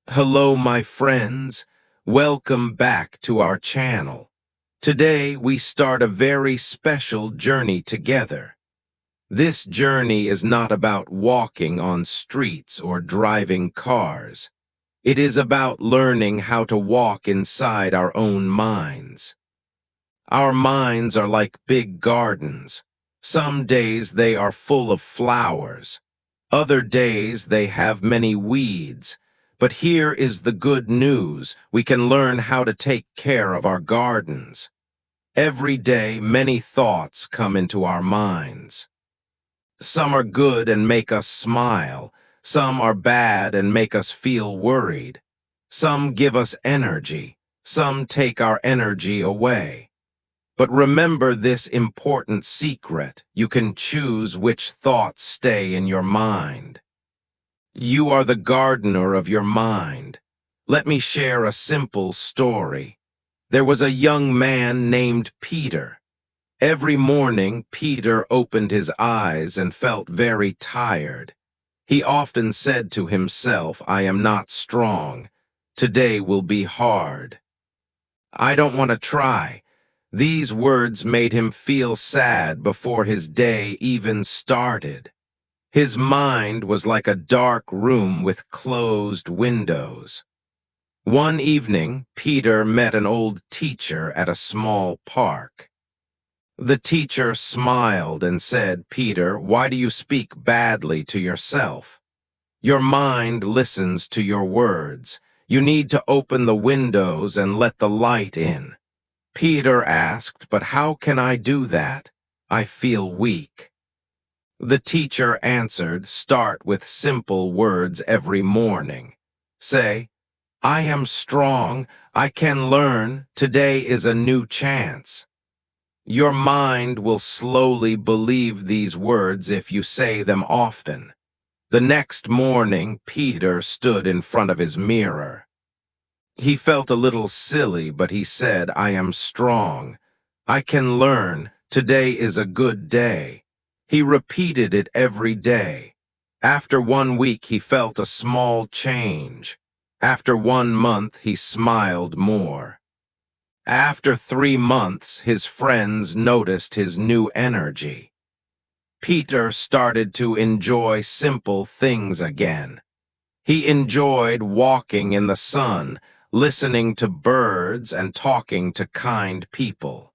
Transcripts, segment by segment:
Hello, my friends. Welcome back to our channel. Today, we start a very special journey together. This journey is not about walking on streets or driving cars. It is about learning how to walk inside our own minds. Our minds are like big gardens. Some days they are full of flowers. Other days they have many weeds. But here is the good news. We can learn how to take care of our gardens. Every day, many thoughts come into our minds. Some are good and make us smile. Some are bad and make us feel worried. Some give us energy. Some take our energy away. But remember this important secret. You can choose which thoughts stay in your mind. You are the gardener of your mind. Let me share a simple story. There was a young man named Peter. Every morning, Peter opened his eyes and felt very tired. He often said to himself, "I am not strong. Today will be hard. I don't want to try." These words made him feel sad before his day even started. His mind was like a dark room with closed windows. One evening, Peter met an old teacher at a small park. The teacher smiled and said, "Peter, why do you speak badly to yourself? Your mind listens to your words. You need to open the windows and let the light in." Peter asked, "But how can I do that? I feel weak." The teacher answered, "Start with simple words every morning. Say, 'I am strong, I can learn, today is a new chance.'" Your mind will slowly believe these words if you say them often. The next morning, Peter stood in front of his mirror. He felt a little silly, but he said, "I am strong. I can learn. Today is a good day." He repeated it every day. After 1 week, he felt a small change. After 1 month, he smiled more. After 3 months, his friends noticed his new energy. Peter started to enjoy simple things again. He enjoyed walking in the sun, listening to birds, and talking to kind people.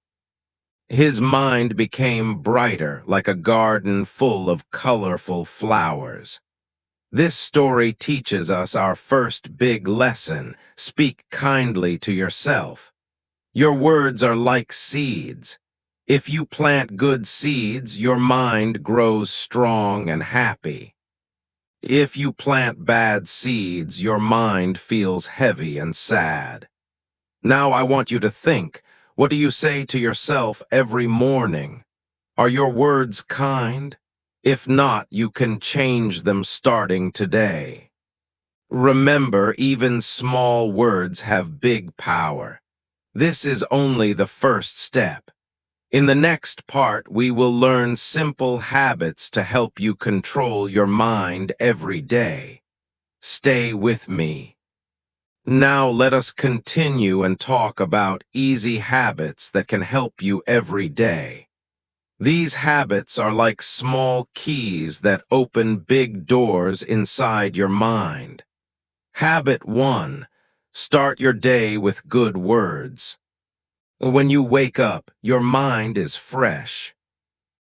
His mind became brighter, like a garden full of colorful flowers. This story teaches us our first big lesson: speak kindly to yourself. Your words are like seeds. If you plant good seeds, your mind grows strong and happy. If you plant bad seeds, your mind feels heavy and sad. Now I want you to think. What do you say to yourself every morning? Are your words kind? If not, you can change them starting today. Remember, even small words have big power. This is only the first step. In the next part, we will learn simple habits to help you control your mind every day. Stay with me. Now let us continue and talk about easy habits that can help you every day. These habits are like small keys that open big doors inside your mind. Habit 1. Start your day with good words. When you wake up, your mind is fresh.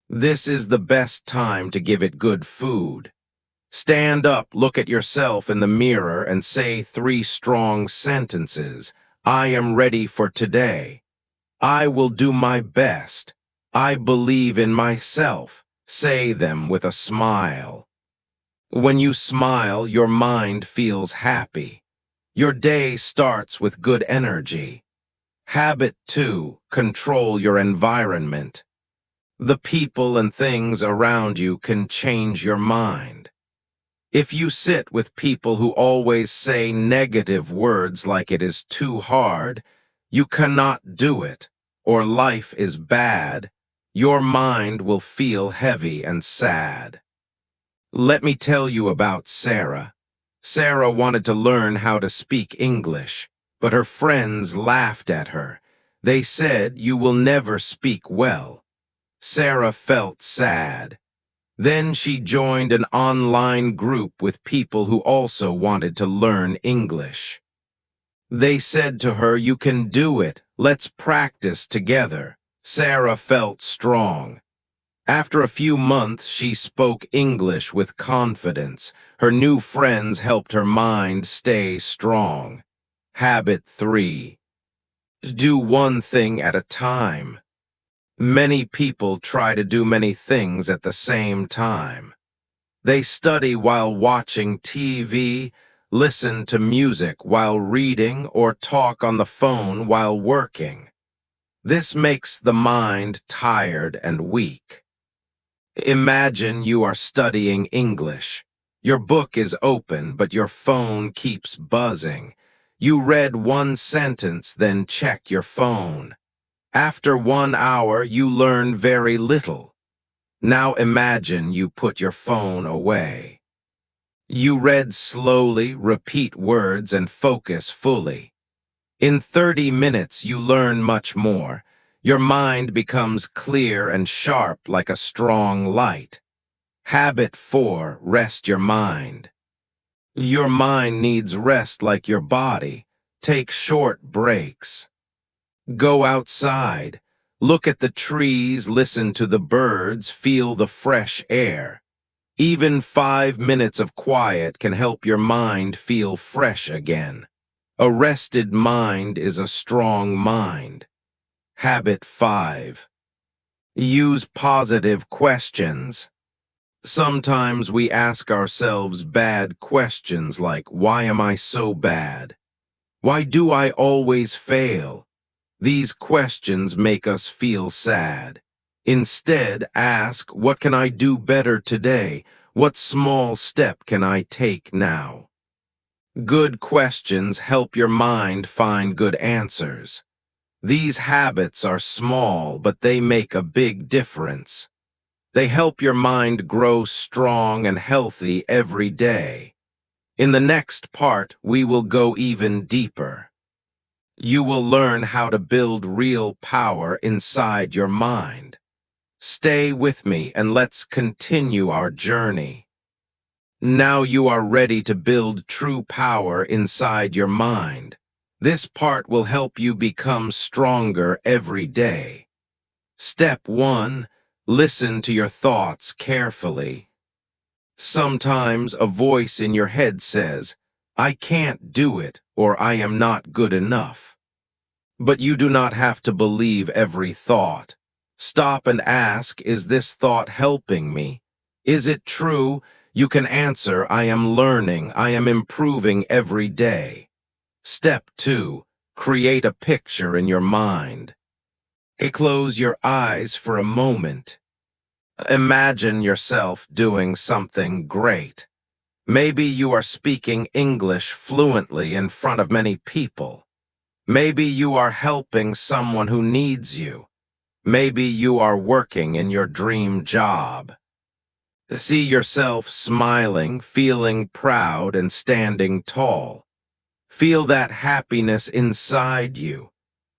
This is the best time to give it good food. Stand up, look at yourself in the mirror, and say 3 strong sentences. I am ready for today. I will do my best. I believe in myself. Say them with a smile. When you smile, your mind feels happy. Your day starts with good energy. Habit 2. Control your environment. The people and things around you can change your mind. If you sit with people who always say negative words like it is too hard, you cannot do it, or life is bad, your mind will feel heavy and sad. Let me tell you about Sarah. Sarah wanted to learn how to speak English, but her friends laughed at her. They said, "You will never speak well." Sarah felt sad. Then she joined an online group with people who also wanted to learn English. They said to her, "You can do it. Let's practice together." Sarah felt strong. After a few months, she spoke English with confidence. Her new friends helped her mind stay strong. Habit 3. Do one thing at a time. Many people try to do many things at the same time. They study while watching TV, listen to music while reading, or talk on the phone while working. This makes the mind tired and weak. Imagine you are studying English. Your book is open, but your phone keeps buzzing. You read one sentence, then check your phone. After 1 hour, you learn very little. Now imagine you put your phone away. You read slowly, repeat words, and focus fully. In 30 minutes, you learn much more. Your mind becomes clear and sharp like a strong light. Habit 4. Rest your mind. Your mind needs rest like your body. Take short breaks. Go outside. Look at the trees, listen to the birds, feel the fresh air. Even 5 minutes of quiet can help your mind feel fresh again. A rested mind is a strong mind. Habit 5. Use positive questions. Sometimes we ask ourselves bad questions like, "Why am I so bad? Why do I always fail?" These questions make us feel sad. Instead, ask, "What can I do better today? What small step can I take now?" Good questions help your mind find good answers. These habits are small, but they make a big difference. They help your mind grow strong and healthy every day. In the next part, we will go even deeper. You will learn how to build real power inside your mind. Stay with me and let's continue our journey. Now you are ready to build true power inside your mind. This part will help you become stronger every day. Step 1. Listen to your thoughts carefully. Sometimes a voice in your head says, "I can't do it," or "I am not good enough." But you do not have to believe every thought. Stop and ask, "Is this thought helping me? Is it true?" You can answer, "I am learning, I am improving every day." Step 2. Create a picture in your mind. Close your eyes for a moment. Imagine yourself doing something great. Maybe you are speaking English fluently in front of many people. Maybe you are helping someone who needs you. Maybe you are working in your dream job. See yourself smiling, feeling proud, and standing tall. Feel that happiness inside you.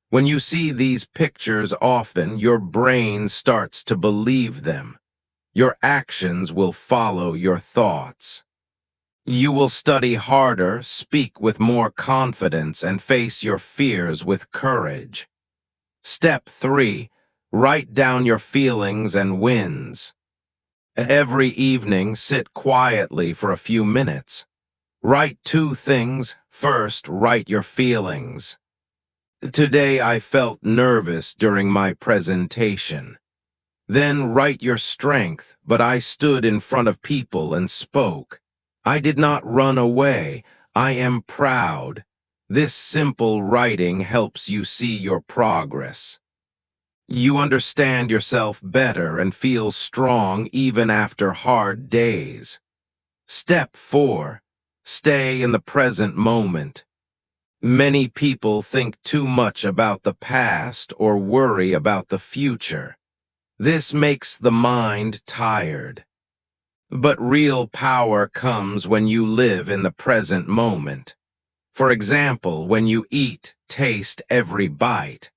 When you see these pictures often, your brain starts to believe them. Your actions will follow your thoughts. You will study harder, speak with more confidence, and face your fears with courage. Step 3. Write down your feelings and wins. Every evening, sit quietly for a few minutes. Write 2 things. First, write your feelings. Today I felt nervous during my presentation. Then write your strength, but I stood in front of people and spoke. I did not run away. I am proud. This simple writing helps you see your progress. You understand yourself better and feel strong even after hard days. Step 4. Stay in the present moment. Many people think too much about the past or worry about the future. This makes the mind tired. But real power comes when you live in the present moment. For example, when you eat, taste every bite.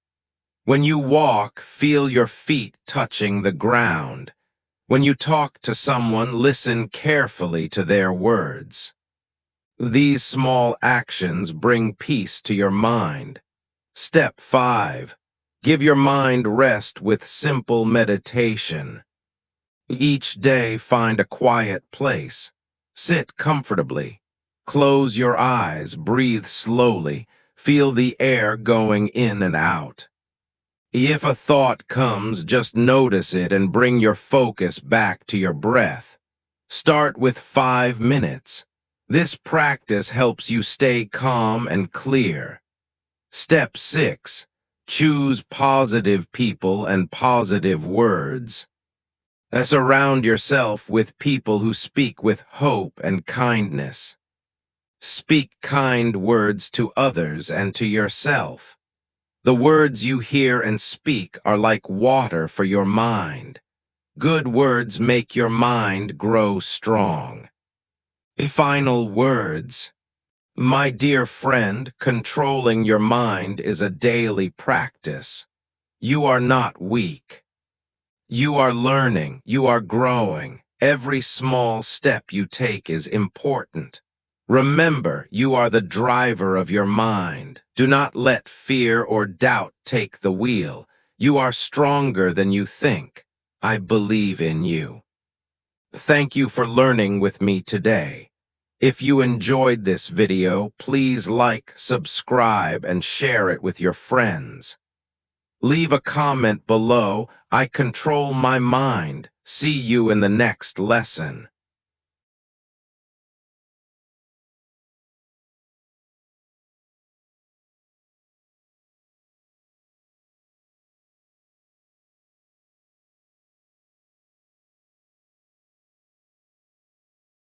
When you walk, feel your feet touching the ground. When you talk to someone, listen carefully to their words. These small actions bring peace to your mind. Step 5. Give your mind rest with simple meditation. Each day, find a quiet place. Sit comfortably. Close your eyes, breathe slowly, feel the air going in and out. If a thought comes, just notice it and bring your focus back to your breath. Start with 5 minutes. This practice helps you stay calm and clear. Step 6. Choose positive people and positive words. Surround yourself with people who speak with hope and kindness. Speak kind words to others and to yourself. The words you hear and speak are like water for your mind. Good words make your mind grow strong. Final words. My dear friend, controlling your mind is a daily practice. You are not weak. You are learning, you are growing. Every small step you take is important. Remember, you are the driver of your mind. Do not let fear or doubt take the wheel. You are stronger than you think. I believe in you. Thank you for learning with me today. If you enjoyed this video, please like, subscribe, and share it with your friends. Leave a comment below. I control my mind. See you in the next lesson.